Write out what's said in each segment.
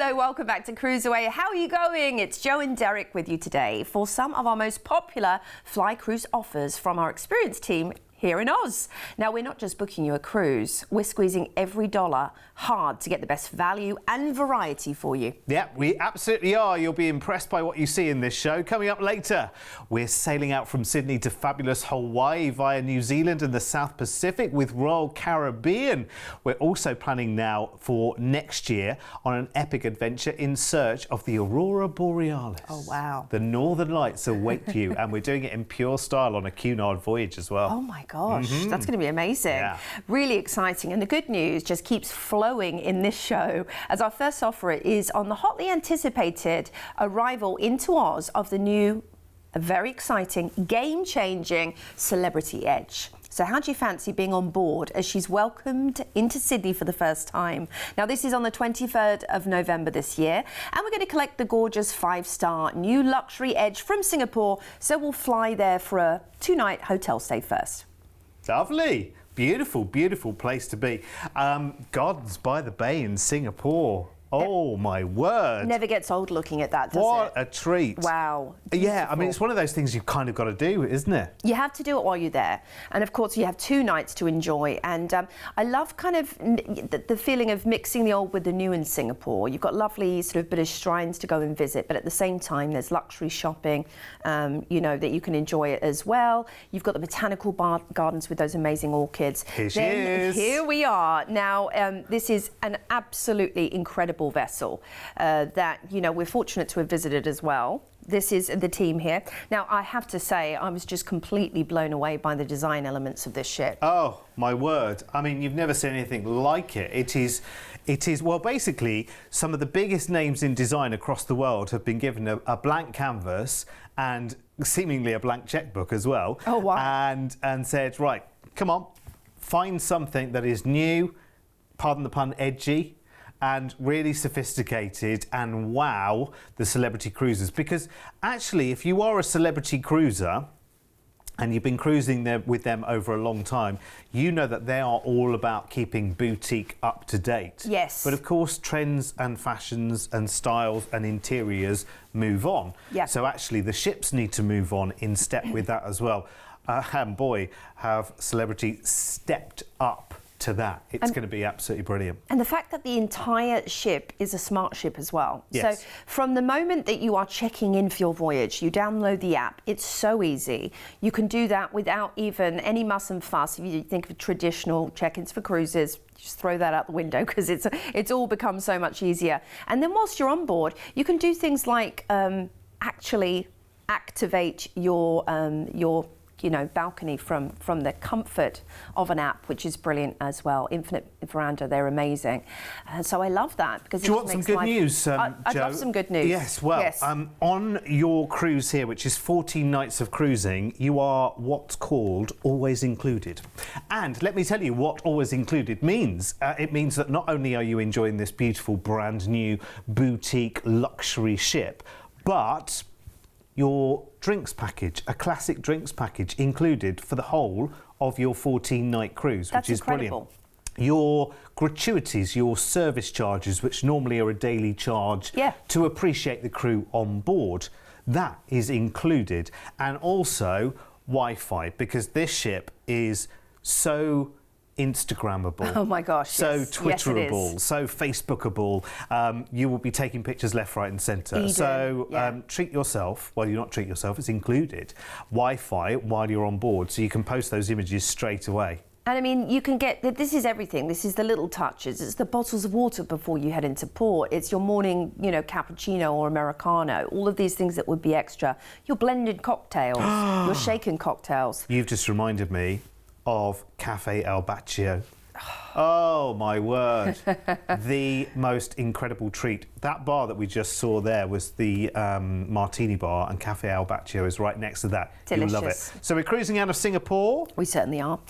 Hello, welcome back to CruiseAway. How are you going? It's Joe and Derek with you today for some of our most popular fly cruise offers from our experienced team here in Oz. Now, we're not just booking you a cruise, we're squeezing every dollar hard to get the best value and variety for you. Yeah, we absolutely are. You'll be impressed by what you see in this show. Coming up later, we're sailing out from Sydney to fabulous Hawaii via New Zealand and the South Pacific with Royal Caribbean. We're also planning now for next year on an epic adventure in search of the Aurora Borealis. Oh, wow. The Northern Lights await you, and we're doing it in pure style on a Cunard voyage as well. Oh my gosh, that's going to be amazing. Yeah. Really exciting. And the good news just keeps flowing in this show as our first offer is on the hotly anticipated arrival into Oz of the new, very exciting, game-changing Celebrity Edge. So how do you fancy being on board as she's welcomed into Sydney for the first time? Now, this is on the 23rd of November this year, and we're going to collect the gorgeous 5-star new luxury Edge from Singapore, so we'll fly there for a 2-night hotel stay first. Lovely. Beautiful, beautiful place to be. Gardens by the Bay in Singapore. Oh, my word. Never gets old looking at that, does it? What a treat. Wow. Yeah, I mean, it's one of those things you've kind of got to do, isn't it? You have to do it while you're there. And of course, you have 2 nights to enjoy. And I love kind of the feeling of mixing the old with the new in Singapore. You've got lovely sort of British shrines to go and visit, but at the same time, there's luxury shopping, you know, that you can enjoy it as well. You've got the botanical gardens with those amazing orchids. Here she is. Here we are. Now, this is an absolutely incredible vessel that, you know, we're fortunate to have visited as well. This is the team here. Now, I have to say, I was just completely blown away by the design elements of this ship. Oh, my word. I mean, you've never seen anything like it. It is, well, basically, some of the biggest names in design across the world have been given a blank canvas and seemingly a blank checkbook as well. Oh, wow. And said, right, come on, find something that is new, pardon the pun, edgy, and really sophisticated, and wow the celebrity cruisers. Because actually, if you are a celebrity cruiser and you've been cruising there with them over a long time, you know that they are all about keeping boutique up to date. Yes. But of course, trends and fashions and styles and interiors move on. Yeah. So actually, the ships need to move on in step with that as well. And boy, have celebrity stepped up to that. It's going to be absolutely brilliant. And the fact that the entire ship is a smart ship as well. Yes. So from the moment that you are checking in for your voyage, you download the app. It's so easy. You can do that without even any muss and fuss. If you think of traditional check-ins for cruises, just throw that out the window because it's all become so much easier. And then whilst you're on board, you can do things like actually activate your balcony from the comfort of an app, which is brilliant as well. Infinite Veranda, they're amazing. So I love that because do you want some good news, Joe? I'd love some good news. Yes, well, yes. On your cruise here, which is 14 nights of cruising, you are what's called always included. And let me tell you what always included means. It means that not only are you enjoying this beautiful brand new boutique luxury ship, but your drinks package, a classic drinks package included for the whole of your 14-night cruise, That's which is incredible. Brilliant. Your gratuities, your service charges, which normally are a daily charge to appreciate the crew on board, that is included. And also Wi-Fi, because this ship is so Instagrammable. Oh my gosh, so yes. Twitterable, Yes, it is. so Facebookable. You will be taking pictures left, right and centre. Eden, so treat yourself, well, you're not treat yourself, it's included, Wi-Fi while you're on board, so you can post those images straight away. And I mean, you can get, this is everything. This is the little touches. It's the bottles of water before you head into port. It's your morning, cappuccino or Americano. All of these things that would be extra. Your blended cocktails, your shaken cocktails. You've just reminded me of Cafe El Baccio. Oh my word. The most incredible treat. That bar that we just saw there was the martini bar, and Cafe El Baccio is right next to that. Delicious. You'll love it. So we're cruising out of Singapore. We certainly are.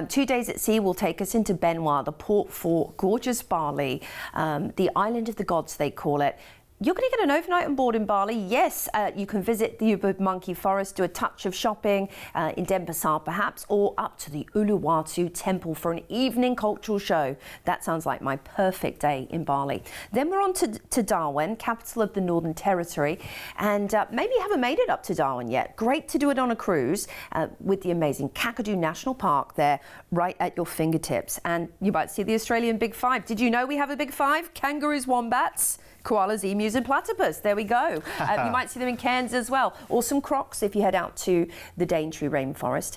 2 days at sea will take us into Benoit, the port for gorgeous Bali, the island of the gods they call it. You're going to get an overnight on board in Bali. Yes, you can visit the Ubud Monkey Forest, do a touch of shopping in Denpasar perhaps, or up to the Uluwatu Temple for an evening cultural show. That sounds like my perfect day in Bali. Then we're on to Darwin, capital of the Northern Territory, and maybe you haven't made it up to Darwin yet. Great to do it on a cruise with the amazing Kakadu National Park there right at your fingertips. And you might see the Australian Big Five. Did you know we have a Big Five? Kangaroos, wombats, koalas, emus and platypus. There we go. You might see them in Cairns as well. Or some crocs if you head out to the Daintree rainforest.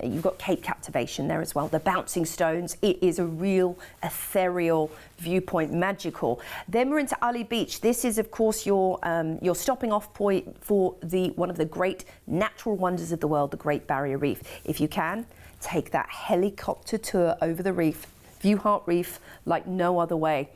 You've got Cape Captivation there as well. The bouncing stones. It is a real ethereal viewpoint, magical. Then we're into Ali Beach. This is of course your stopping off point for one of the great natural wonders of the world, the Great Barrier Reef. If you can, take that helicopter tour over the reef, view Heart Reef like no other way.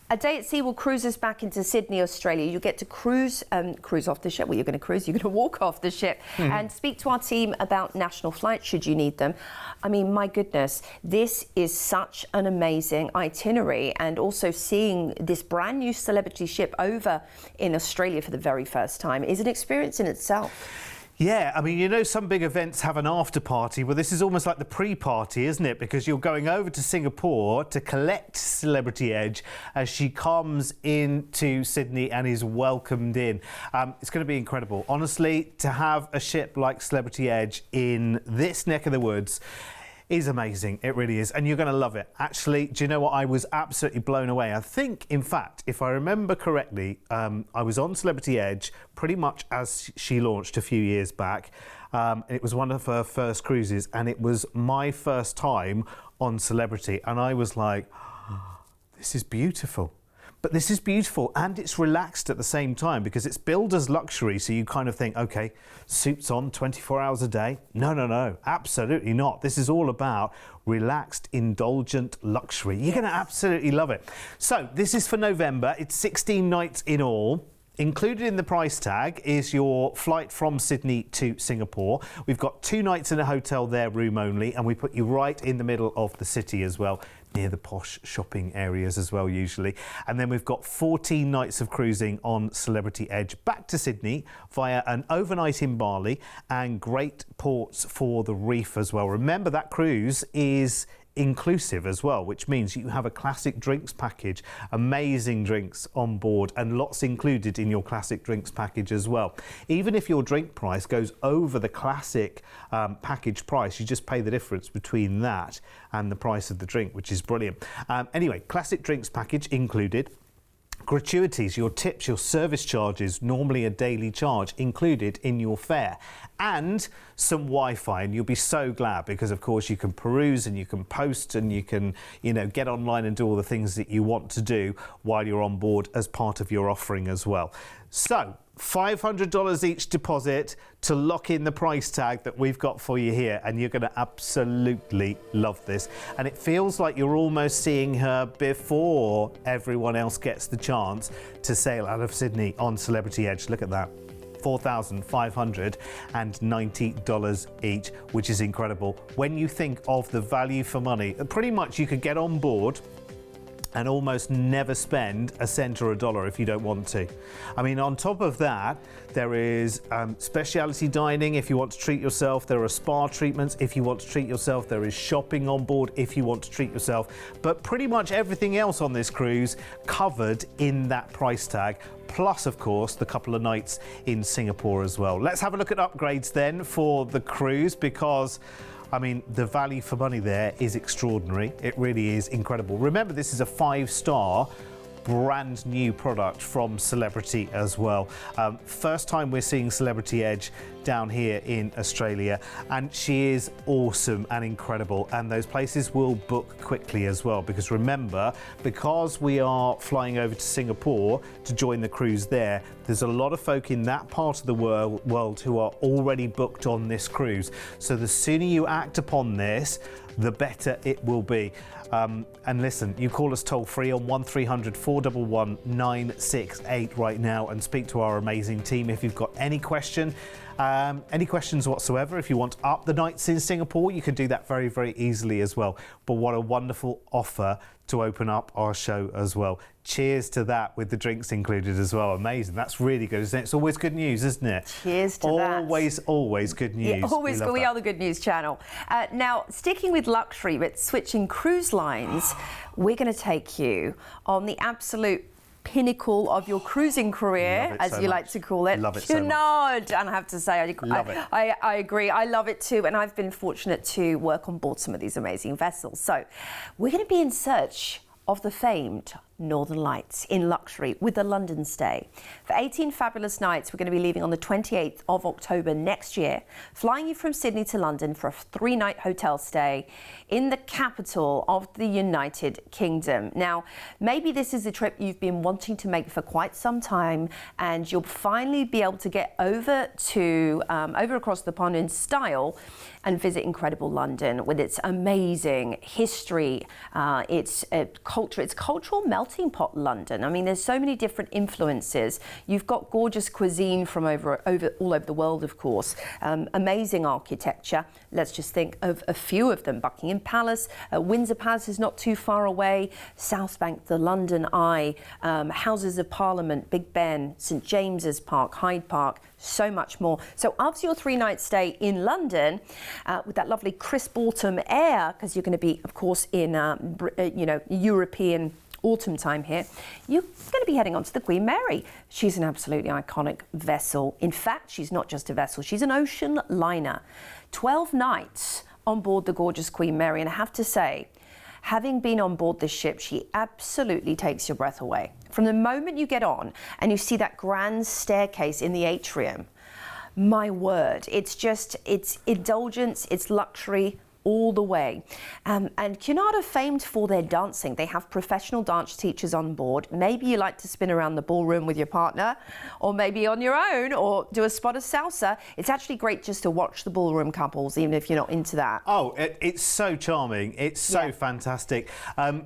A day at sea will cruise us back into Sydney, Australia. You get to cruise off the ship. Well, you're going to cruise, you're going to walk off the ship and speak to our team about national flights should you need them. I mean, my goodness, this is such an amazing itinerary, and also seeing this brand new celebrity ship over in Australia for the very first time is an experience in itself. Yeah, I mean, you know, some big events have an after party. Well, this is almost like the pre-party, isn't it? Because you're going over to Singapore to collect Celebrity Edge as she comes into Sydney and is welcomed in. It's going to be incredible. Honestly, to have a ship like Celebrity Edge in this neck of the woods is amazing. It really is. And you're going to love it. Actually, do you know what? I was absolutely blown away. I think, in fact, if I remember correctly, I was on Celebrity Edge pretty much as she launched a few years back. It was one of her first cruises, and it was my first time on Celebrity. And I was like, oh, this is beautiful. But this is beautiful, and it's relaxed at the same time because it's billed as luxury. So you kind of think, okay, suits on 24 hours a day. No, absolutely not. This is all about relaxed, indulgent luxury. You're going to absolutely love it. So this is for November. It's 16 nights in all. Included in the price tag is your flight from Sydney to Singapore. We've got 2 nights in a hotel there, room only, and we put you right in the middle of the city as well, near the posh shopping areas as well usually. And then we've got 14 nights of cruising on Celebrity Edge back to Sydney via an overnight in Bali and great ports for the reef as well. Remember, that cruise is inclusive as well, which means you have a classic drinks package, amazing drinks on board, and lots included in your classic drinks package as well. Even if your drink price goes over the classic package price, you just pay the difference between that and the price of the drink, which is brilliant. Anyway, classic drinks package included. Gratuities, your tips, your service charges, normally a daily charge, included in your fare, and some Wi-Fi. And you'll be so glad because, of course, you can peruse and you can post and you can, you know, get online and do all the things that you want to do while you're on board as part of your offering as well. So $500 each deposit to lock in the price tag that we've got for you here, and you're going to absolutely love this. And it feels like you're almost seeing her before everyone else gets the chance to sail out of Sydney on Celebrity Edge. Look at that. $4,590 each, which is incredible. When you think of the value for money, pretty much you could get on board and almost never spend a cent or a dollar if you don't want to. I mean, on top of that, there is specialty dining if you want to treat yourself. There are spa treatments if you want to treat yourself. There is shopping on board if you want to treat yourself. But pretty much everything else on this cruise covered in that price tag. Plus, of course, the couple of nights in Singapore as well. Let's have a look at upgrades then for the cruise, because I mean, the value for money there is extraordinary. It really is incredible. Remember, this is a 5-star brand new product from Celebrity as well. First time we're seeing Celebrity Edge down here in Australia, and she is awesome and incredible, and those places will book quickly as well, because remember, because we are flying over to Singapore to join the cruise there, there's a lot of folk in that part of the world who are already booked on this cruise. So the sooner you act upon this, the better it will be. And listen, you call us toll free on 1300 411 968 right now and speak to our amazing team if you've got any question. Any questions whatsoever, if you want up the nights in Singapore, you can do that very, very easily as well. But what a wonderful offer to open up our show as well. Cheers to that with the drinks included as well. Amazing. That's really good, isn't it? It's always good news, isn't it? Cheers to that. Always good news. Yeah, always good. We are the Good News channel. Now, sticking with luxury, but switching cruise lines, we're going to take you on the absolute pinnacle of your cruising career, as you like to call it. Love it so much. Cunard, and I have to say, I agree. I love it too, and I've been fortunate to work on board some of these amazing vessels. So we're going to be in search of the famed Northern Lights in luxury with a London stay. For 18 fabulous nights, we're going to be leaving on the 28th of October next year, flying you from Sydney to London for a 3-night hotel stay in the capital of the United Kingdom. Now, maybe this is a trip you've been wanting to make for quite some time, and you'll finally be able to get over across the pond in style and visit incredible London with its amazing history, its cultural melting pot London. I mean, there's so many different influences. You've got gorgeous cuisine from all over the world, of course. Amazing architecture. Let's just think of a few of them. Buckingham Palace, Windsor Palace is not too far away, South Bank, the London Eye, Houses of Parliament, Big Ben, St James's Park, Hyde Park, so much more. So after your 3-night stay in London, with that lovely crisp autumn air, because you're going to be, of course, in European autumn time here, you're going to be heading on to the Queen Mary. She's an absolutely iconic vessel. In fact, she's not just a vessel, she's an ocean liner. 12 nights on board the gorgeous Queen Mary, and I have to say, having been on board this ship, she absolutely takes your breath away. From the moment you get on and you see that grand staircase in the atrium, my word, it's indulgence, it's luxury all the way. And Cunard are famed for their dancing. They have professional dance teachers on board. Maybe you like to spin around the ballroom with your partner, or maybe on your own, or do a spot of salsa. It's actually great just to watch the ballroom couples, even if you're not into that. Oh, it's so charming. It's so fantastic.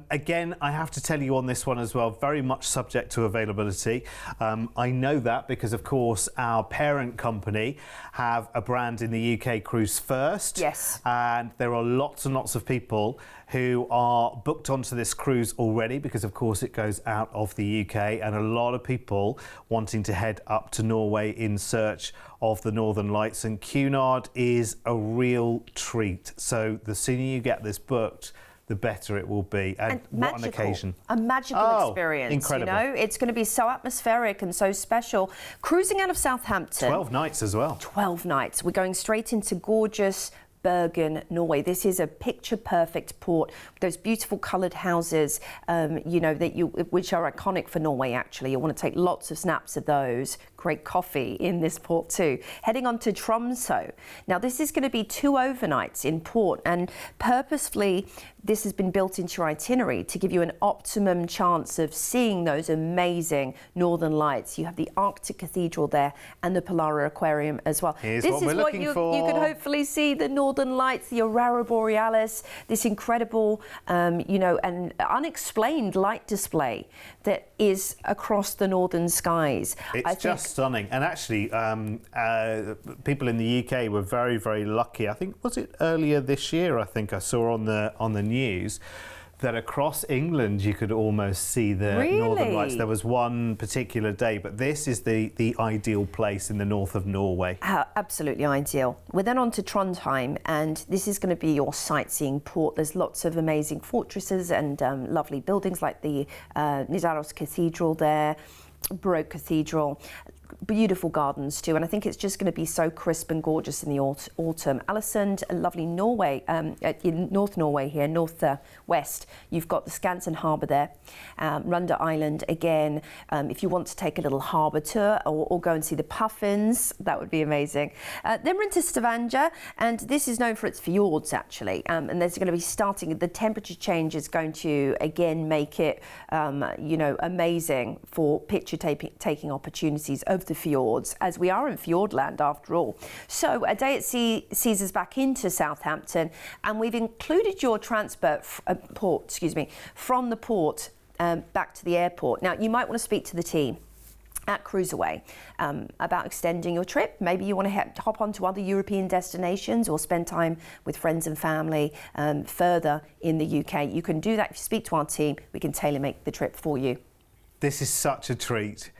Again, I have to tell you on this one as well, very much subject to availability. I know that because, of course, our parent company have a brand in the UK, Cruise First. Yes. And there are lots and lots of people who are booked onto this cruise already because, of course, it goes out of the UK, and a lot of people wanting to head up to Norway in search of the Northern Lights, and Cunard is a real treat. So the sooner you get this booked, the better it will be. And what an occasion. A magical experience. Incredible. You know, it's going to be so atmospheric and so special. Cruising out of Southampton. 12 nights as well. 12 nights. We're going straight into gorgeous Bergen, Norway. This is a picture-perfect port. Those beautiful coloured houses, which are iconic for Norway. Actually, you want to take lots of snaps of those. Great coffee in this port too. Heading on to Tromsø. Now, this is going to be 2 overnights in port, and purposefully, this has been built into your itinerary to give you an optimum chance of seeing those amazing Northern Lights. You have the Arctic Cathedral there and the Polar Aquarium as well. Here's what we're looking for. You could hopefully see the Northern Lights, the Aurora Borealis, this incredible, and unexplained light display that is across the northern skies. It's just stunning. And actually, people in the UK were very, very lucky. I think, was it earlier this year, I think I saw on the news, that across England you could almost see the Northern Lights. There was one particular day, but this is the ideal place in the north of Norway. Absolutely ideal. We're then on to Trondheim, and this is going to be your sightseeing port. There's lots of amazing fortresses and lovely buildings like the Nidaros Cathedral there, Baroque Cathedral. Beautiful gardens too, and I think it's just going to be so crisp and gorgeous in the autumn. Alisund, a lovely Norway, in North Norway here, west. You've got the Skansen Harbour there, Runda Island again. If you want to take a little harbour tour or go and see the puffins, that would be amazing. Then we're into Stavanger, and this is known for its fjords actually, and there's going to be the temperature change is going to again make it, amazing for picture taking opportunities of the fjords, as we are in Fjordland after all. So a day at sea sees us back into Southampton, and we've included your transport from the port back to the airport. Now, you might want to speak to the team at CruiseAway about extending your trip. Maybe you want to hop on to other European destinations or spend time with friends and family further in the UK. You can do that if you speak to our team. We can tailor make the trip for you. This is such a treat.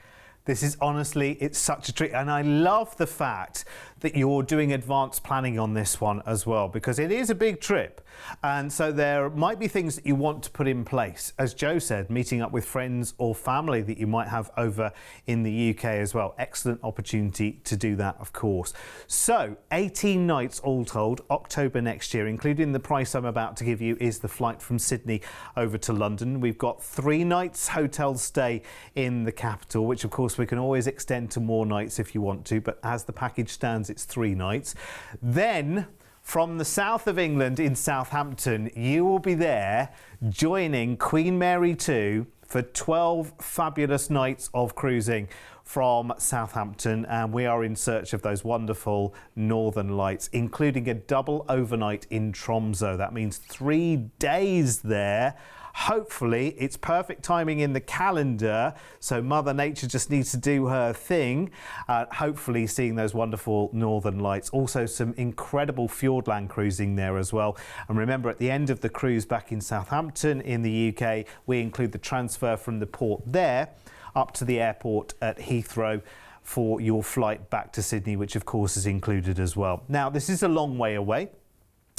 This is honestly, it's such a treat. And I love the fact that you're doing advanced planning on this one as well, because it is a big trip. And so there might be things that you want to put in place. As Joe said, meeting up with friends or family that you might have over in the UK as well. Excellent opportunity to do that, of course. So 18 nights all told, October next year, including the price I'm about to give you is the flight from Sydney over to London. We've got 3 nights hotel stay in the capital, which of course we can always extend to more nights if you want to, but as the package stands, it's 3 nights. Then from the south of England in Southampton, you will be there joining Queen Mary 2 for 12 fabulous nights of cruising from Southampton, and we are in search of those wonderful Northern Lights, including a double overnight in Tromsø. That means 3 days there. Hopefully it's perfect timing in the calendar, so Mother Nature just needs to do her thing. Hopefully seeing those wonderful Northern Lights. Also some incredible fjordland cruising there as well. And remember, at the end of the cruise back in Southampton in the UK, we include the transfer from the port there up to the airport at Heathrow for your flight back to Sydney, which of course is included as well. Now, this is a long way away.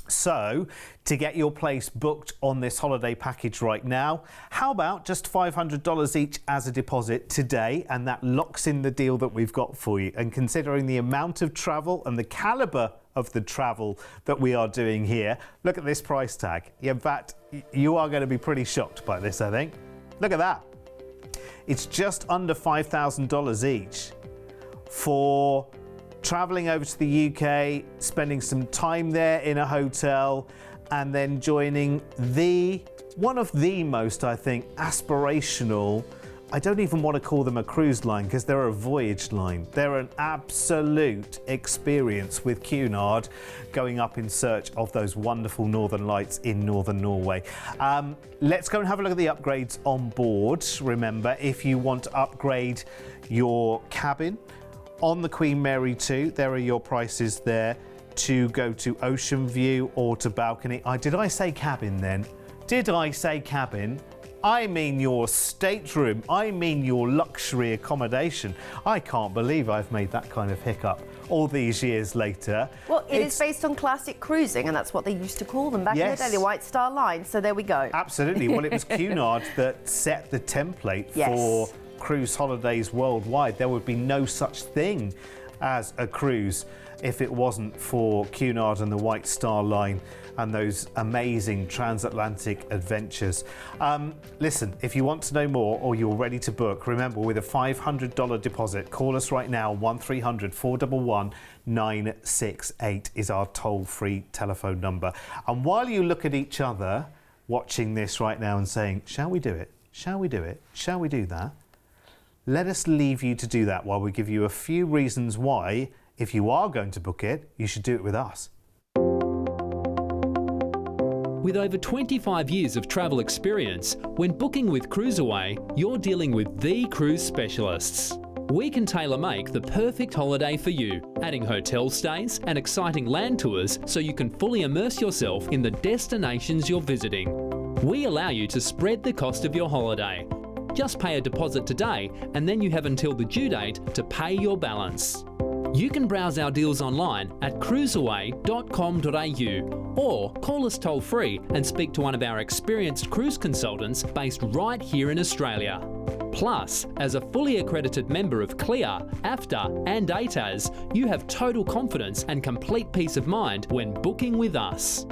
So, to get your place booked on this holiday package right now, how about just $500 each as a deposit today, and that locks in the deal that we've got for you. And considering the amount of travel and the calibre of the travel that we are doing here, look at this price tag. In fact, you are going to be pretty shocked by this, I think. Look at that. It's just under $5,000 each for travelling over to the UK, spending some time there in a hotel, and then joining one of the most, I think, aspirational, I don't even want to call them a cruise line because they're a voyage line. They're an absolute experience with Cunard going up in search of those wonderful Northern Lights in northern Norway. Let's go and have a look at the upgrades on board. Remember, if you want to upgrade your cabin, on the Queen Mary 2, there are your prices there to go to ocean view or to balcony. Did I say cabin then? Did I say cabin? I mean your stateroom. I mean your luxury accommodation. I can't believe I've made that kind of hiccup all these years later. Well, it is based on classic cruising, and that's what they used to call them back in the day, the White Star Line. So there we go. Absolutely. Well, it was Cunard that set the template for cruise holidays worldwide. There would be no such thing as a cruise if it wasn't for Cunard and the White Star Line and those amazing transatlantic adventures. Listen, if you want to know more or you're ready to book, remember, with a $500 deposit, call us right now. 1300 411 968 is our toll-free telephone number. And while you look at each other watching this right now and saying, shall we do it? Shall we do it? Shall we do that? Let us leave you to do that while we give you a few reasons why, if you are going to book it, you should do it with us. With over 25 years of travel experience, when booking with CruiseAway, you're dealing with the cruise specialists. We can tailor-make the perfect holiday for you, adding hotel stays and exciting land tours so you can fully immerse yourself in the destinations you're visiting. We allow you to spread the cost of your holiday. Just pay a deposit today, and then you have until the due date to pay your balance. You can browse our deals online at cruiseaway.com.au or call us toll free and speak to one of our experienced cruise consultants based right here in Australia. Plus, as a fully accredited member of CLIA, AFTA and ATAS, you have total confidence and complete peace of mind when booking with us.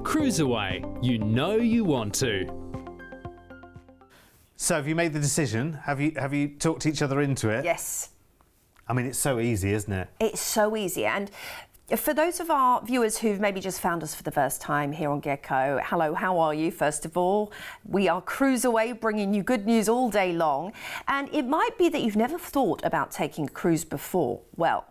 CruiseAway, you know you want to. So have you made the decision? Have you talked each other into it? Yes. I mean, it's so easy, isn't it? It's so easy. And for those of our viewers who've maybe just found us for the first time here on Gecko, hello, how are you, first of all? We are CruiseAway, bringing you good news all day long. And it might be that you've never thought about taking a cruise before. Well,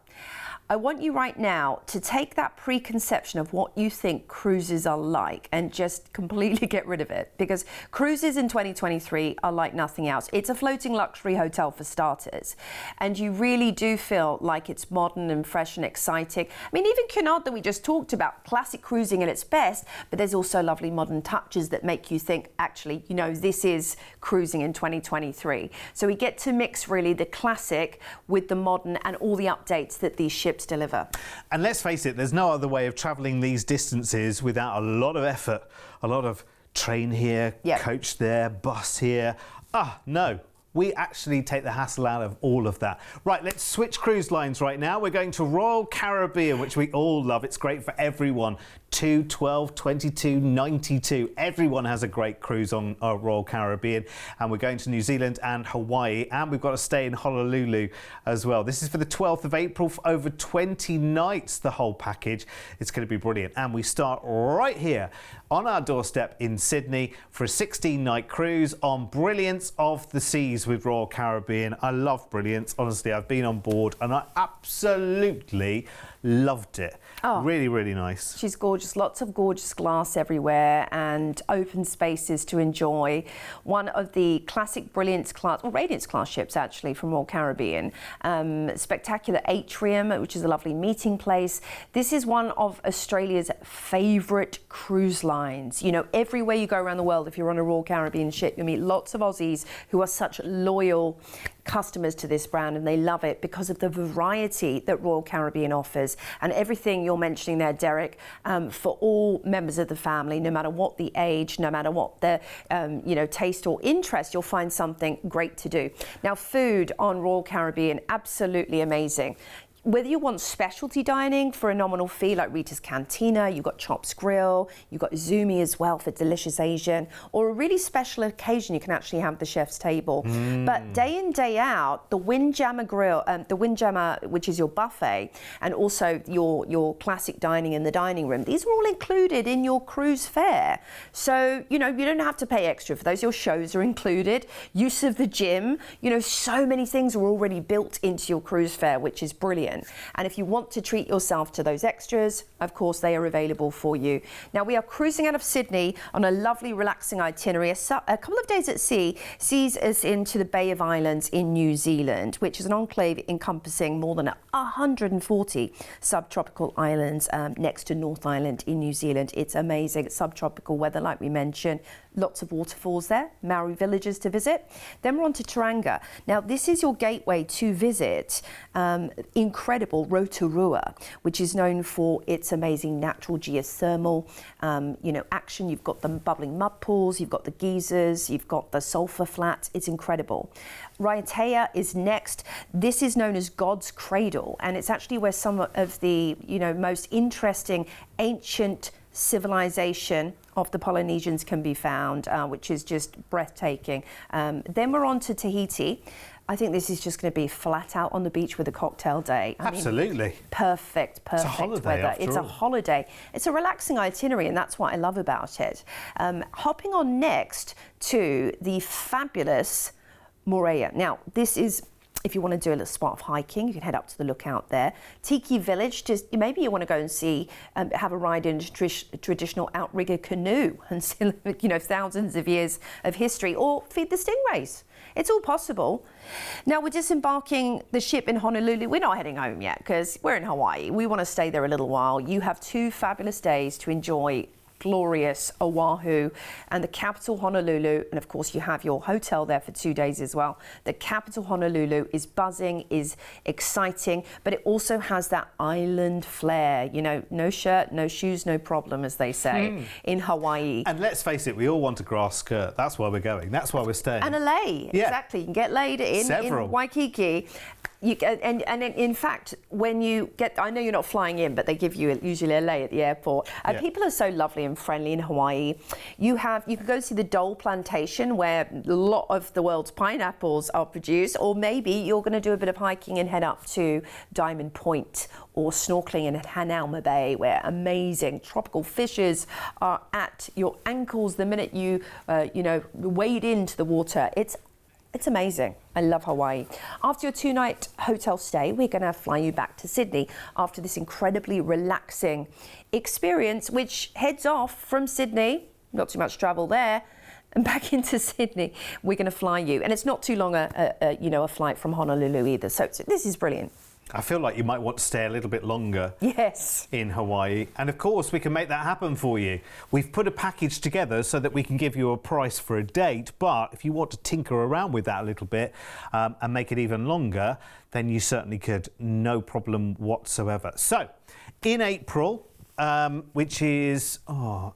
I want you right now to take that preconception of what you think cruises are like and just completely get rid of it, because cruises in 2023 are like nothing else. It's a floating luxury hotel for starters, and you really do feel like it's modern and fresh and exciting. I mean, even Cunard that we just talked about, classic cruising at its best, but there's also lovely modern touches that make you think, actually, you know, this is cruising in 2023. So we get to mix really the classic with the modern and all the updates that these ships deliver. And let's face it, there's no other way of travelling these distances without a lot of effort, a lot of train here, coach there, bus here. No. We actually take the hassle out of all of that. Right, let's switch cruise lines right now. We're going to Royal Caribbean, which we all love. It's great for everyone. 2, 12, 22, 92. Everyone has a great cruise on Royal Caribbean. And we're going to New Zealand and Hawaii. And we've got to stay in Honolulu as well. This is for the 12th of April for over 20 nights, the whole package. It's going to be brilliant. And we start right here on our doorstep in Sydney for a 16-night cruise on Brilliance of the Seas with Royal Caribbean. I love Brilliance. Honestly, I've been on board and I absolutely loved it. Really, really nice. She's gorgeous. Lots of gorgeous glass everywhere and open spaces to enjoy. One of the classic Brilliance class, or Radiance class ships actually from Royal Caribbean. Spectacular atrium, which is a lovely meeting place. This is one of Australia's favourite cruise lines. You know, everywhere you go around the world, if you're on a Royal Caribbean ship, you'll meet lots of Aussies who are such loyal customers to this brand, and they love it because of the variety that Royal Caribbean offers and everything you're mentioning there, Derek, for all members of the family, no matter what the age, no matter what their taste or interest, you'll find something great to do. Now, food on Royal Caribbean, absolutely amazing. Whether you want specialty dining for a nominal fee like Rita's Cantina, you've got Chops Grill, you've got Izumi as well for delicious Asian, or a really special occasion you can actually have the chef's table. But day in, day out, the Windjammer Grill, the Windjammer, which is your buffet, and also your classic dining in the dining room, these are all included in your cruise fare. So, you know, you don't have to pay extra for those. Your shows are included, use of the gym, you know, so many things are already built into your cruise fare, which is brilliant. And if you want to treat yourself to those extras, of course, they are available for you. Now, we are cruising out of Sydney on a lovely, relaxing itinerary. A couple of days at sea sees us into the Bay of Islands in New Zealand, which is an enclave encompassing more than 140 subtropical islands next to North Island in New Zealand. It's amazing. It's subtropical weather, like we mentioned. Lots of waterfalls there, Maori villages to visit. Then we're on to Tauranga. Now, this is your gateway to visit incredible Rotorua, which is known for its amazing natural geothermal action. You've got the bubbling mud pools, you've got the geysers, you've got the sulfur flats. It's incredible. Raiatea is next. This is known as God's Cradle, and it's actually where some of the most interesting ancient civilization of the Polynesians can be found, which is just breathtaking. Then we're on to Tahiti. I think this is just going to be flat out on the beach with a cocktail day. Absolutely. Perfect it's a holiday weather. It's a holiday. It's a relaxing itinerary, and that's what I love about it. Hopping on next to the fabulous Moorea. Now, this is, if you want to do a little spot of hiking, you can head up to the lookout there. Tiki Village, just maybe you want to go and see, have a ride in a traditional outrigger canoe and see, thousands of years of history, or feed the stingrays. It's all possible. Now, we're disembarking the ship in Honolulu. We're not heading home yet because we're in Hawaii. We want to stay there a little while. You have 2 fabulous days to enjoy glorious Oahu and the capital Honolulu, and of course you have your hotel there for 2 days as well. The capital Honolulu is buzzing, is exciting, but it also has that island flair. No shirt, no shoes, no problem, as they say in Hawaii. And let's face it, we all want a grass skirt. That's why we're going. That's why we're staying. And a lei, exactly. You can get laid in Waikiki. And in fact, when you get, I know you're not flying in, but they give you usually a lei at the airport. People are so lovely and friendly in Hawaii. You can go see the Dole Plantation, where a lot of the world's pineapples are produced, or maybe you're going to do a bit of hiking and head up to Diamond Point, or snorkeling in Hanauma Bay, where amazing tropical fishes are at your ankles the minute you wade into the water. It's It's amazing. I love Hawaii. After your 2-night hotel stay, we're going to fly you back to Sydney after this incredibly relaxing experience, which heads off from Sydney, not too much travel there, and back into Sydney. We're going to fly you. And it's not too long a flight from Honolulu either. So this is brilliant. I feel like you might want to stay a little bit longer. Yes. In Hawaii. And of course, we can make that happen for you. We've put a package together so that we can give you a price for a date. But if you want to tinker around with that a little bit and make it even longer, then you certainly could. No problem whatsoever. So, in April, which is,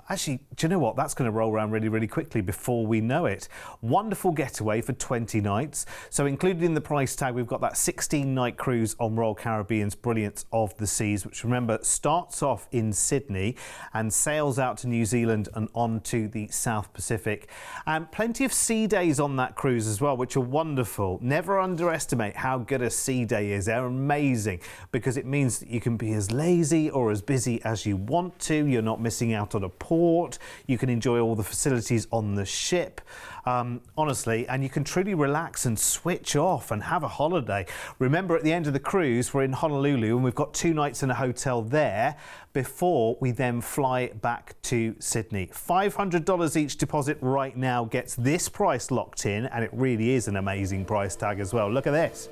actually, do you know what? That's going to roll around really, really quickly before we know it. Wonderful getaway for 20 nights. So included in the price tag, we've got that 16-night cruise on Royal Caribbean's Brilliance of the Seas, which, remember, starts off in Sydney and sails out to New Zealand and on to the South Pacific. And plenty of sea days on that cruise as well, which are wonderful. Never underestimate how good a sea day is. They're amazing because it means that you can be as lazy or as busy as you want to. You're not missing out on a port. You can enjoy all the facilities on the ship, honestly, and you can truly relax and switch off and have a holiday. Remember, at the end of the cruise, we're in Honolulu and we've got 2 nights in a hotel there before we then fly back to Sydney. $500 each deposit right now gets this price locked in, and it really is an amazing price tag as well. Look at this.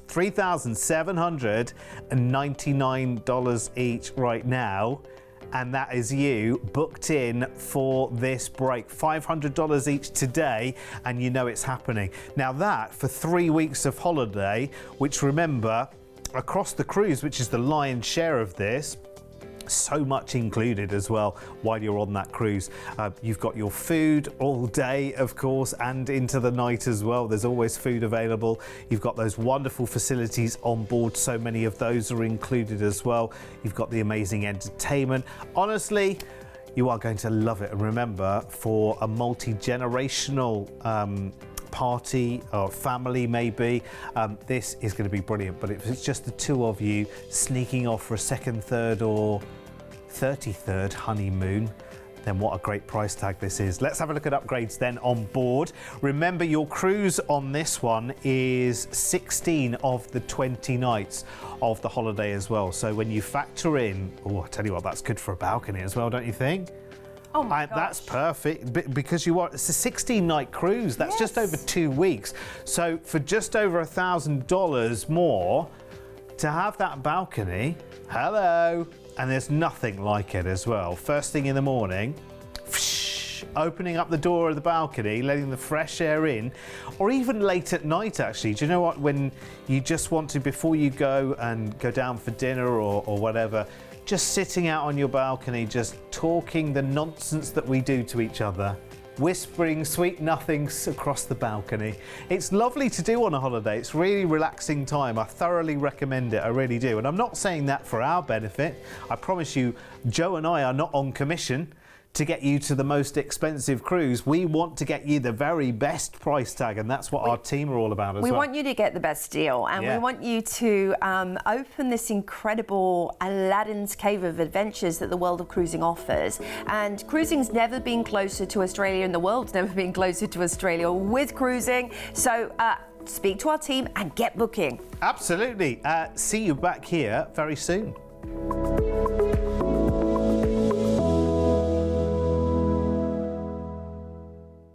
$3,799 each right now, and that is you booked in for this break. $500 each today, and you know it's happening. Now that for 3 weeks of holiday, which, remember, across the cruise, which is the lion's share of this, so much included as well while you're on that cruise. You've got your food all day, of course, and into the night as well. There's always food available. You've got those wonderful facilities on board. So many of those are included as well. You've got the amazing entertainment. Honestly, you are going to love it. And remember, for a multi-generational party or family maybe, this is going to be brilliant. But if it's just the 2 of you sneaking off for a 2nd, 3rd or 33rd honeymoon, then what a great price tag this is. Let's have a look at upgrades then on board. Remember, your cruise on this one is 16 of the 20 nights of the holiday as well. So when you factor in, I tell you what, that's good for a balcony as well, don't you think? Oh my gosh. That's perfect because it's a 16-night cruise. That's just over 2 weeks. So for just over $1,000 more to have that balcony, hello, and there's nothing like it as well. First thing in the morning, opening up the door of the balcony, letting the fresh air in, or even late at night, actually. Do you know what? When you just want to, before you go and go down for dinner or whatever, just sitting out on your balcony, just talking the nonsense that we do to each other, whispering sweet nothings across the balcony. It's lovely to do on a holiday. It's really relaxing time. I thoroughly recommend it. I really do. And I'm not saying that for our benefit. I promise you, Joe and I are not on commission to get you to the most expensive cruise. We want to get you the very best price tag, and that's what our team are all about as well. We want you to get the best deal, and we want you to open this incredible Aladdin's Cave of Adventures that the world of cruising offers. And cruising's never been closer to Australia, and the world's never been closer to Australia with cruising. So speak to our team and get booking. Absolutely. See you back here very soon.